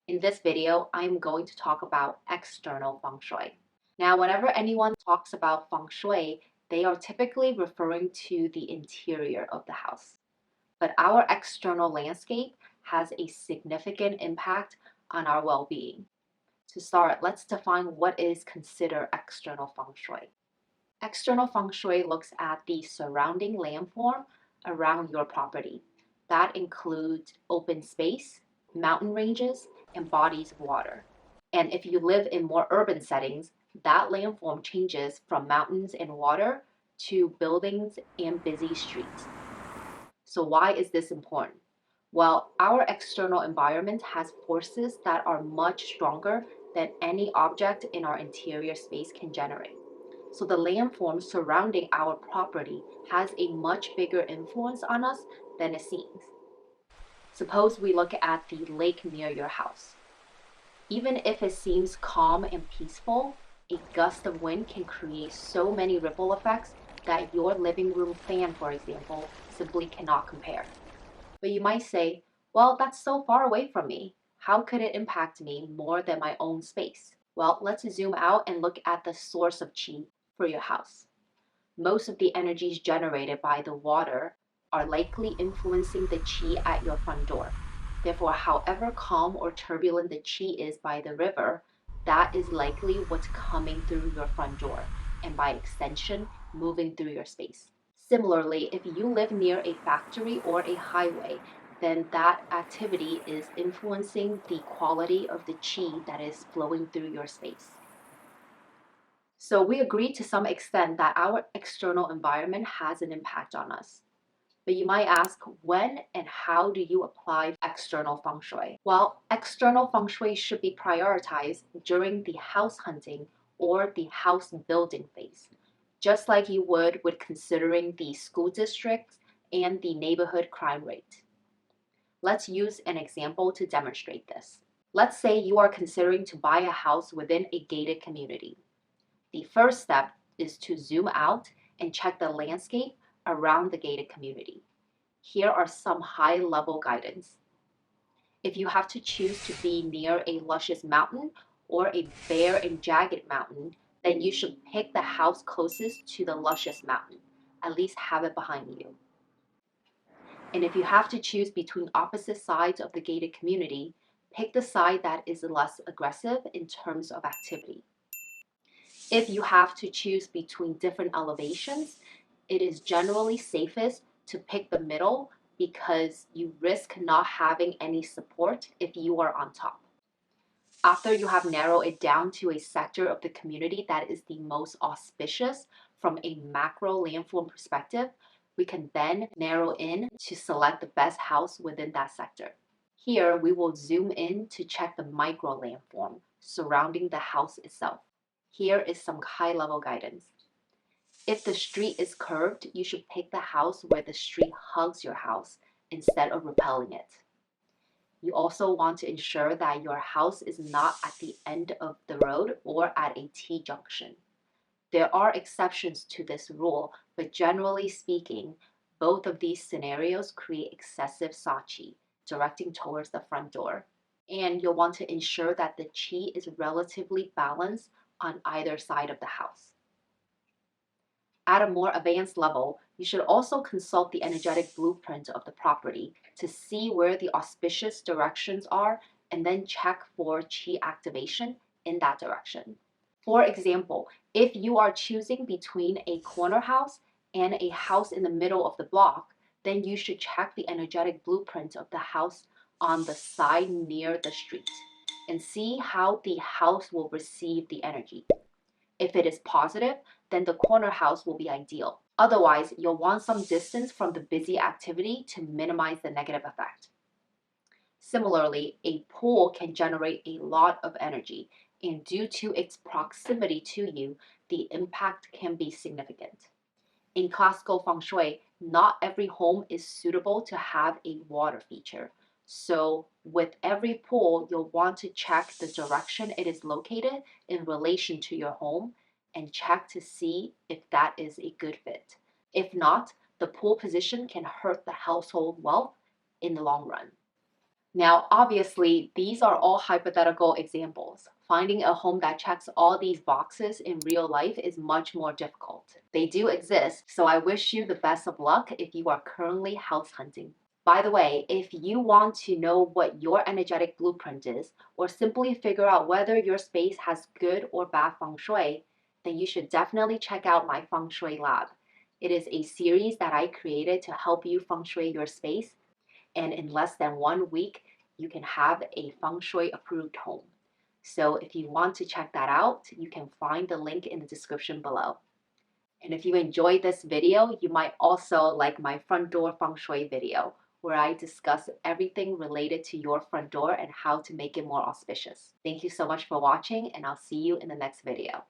In this video, I'm going to talk about external feng shui. Now, whenever anyone talks about feng shui, they are typically referring to the interior of the house. But our external landscape has a significant impact on our well-being. To start, let's define what is considered external feng shui. External feng shui looks at the surrounding landform around your property. That includes open space, mountain ranges, and bodies of water. And if you live in more urban settings, that landform changes from mountains and water to buildings and busy streets. So why is this important? Well, our external environment has forces that are much stronger than any object in our interior space can generate. So the landform surrounding our property has a much bigger influence on us than it seems. Suppose we look at the lake near your house. Even if it seems calm and peaceful, a gust of wind can create so many ripple effects that your living room fan, for example, simply cannot compare. But you might say, well, that's so far away from me. How could it impact me more than my own space? Well, let's zoom out and look at the source of qi for your house. Most of the energies generated by the water are likely influencing the qi at your front door. Therefore, however calm or turbulent the qi is by the river, that is likely what's coming through your front door, and by extension, moving through your space. Similarly, if you live near a factory or a highway, then that activity is influencing the quality of the qi that is flowing through your space. So we agree to some extent that our external environment has an impact on us. But you might ask, when and how do you apply external feng shui? Well, external feng shui should be prioritized during the house hunting or the house building phase, just like you would with considering the school districts and the neighborhood crime rate. Let's use an example to demonstrate this. Let's say you are considering to buy a house within a gated community. The first step is to zoom out and check the landscape around the gated community. Here are some high-level guidance. If you have to choose to be near a luscious mountain or a bare and jagged mountain, then you should pick the house closest to the luscious mountain. At least have it behind you. And if you have to choose between opposite sides of the gated community, pick the side that is less aggressive in terms of activity. If you have to choose between different elevations, it is generally safest to pick the middle because you risk not having any support if you are on top. After you have narrowed it down to a sector of the community that is the most auspicious from a macro landform perspective, we can then narrow in to select the best house within that sector. Here, we will zoom in to check the micro landform surrounding the house itself. Here is some high-level guidance. If the street is curved, you should pick the house where the street hugs your house instead of repelling it. You also want to ensure that your house is not at the end of the road or at a T-junction. There are exceptions to this rule, but generally speaking, both of these scenarios create excessive sa-qi, directing towards the front door. And you'll want to ensure that the qi is relatively balanced on either side of the house. At a more advanced level, you should also consult the energetic blueprint of the property to see where the auspicious directions are and then check for qi activation in that direction. For example, if you are choosing between a corner house and a house in the middle of the block, then you should check the energetic blueprint of the house on the side near the street and see how the house will receive the energy. If it is positive, then the corner house will be ideal. Otherwise, you'll want some distance from the busy activity to minimize the negative effect. Similarly, a pool can generate a lot of energy, and due to its proximity to you, the impact can be significant. In classical feng shui, not every home is suitable to have a water feature. So with every pool, you'll want to check the direction it is located in relation to your home and check to see if that is a good fit. If not, the pool position can hurt the household wealth in the long run. Now, obviously, these are all hypothetical examples. Finding a home that checks all these boxes in real life is much more difficult. They do exist, so I wish you the best of luck if you are currently house hunting. By the way, if you want to know what your energetic blueprint is, or simply figure out whether your space has good or bad feng shui, then you should definitely check out my Feng Shui Lab. It is a series that I created to help you feng shui your space, and in less than 1 week, you can have a feng shui approved home. So if you want to check that out, you can find the link in the description below. And if you enjoyed this video, you might also like my front door feng shui video, where I discuss everything related to your front door and how to make it more auspicious. Thank you so much for watching, and I'll see you in the next video.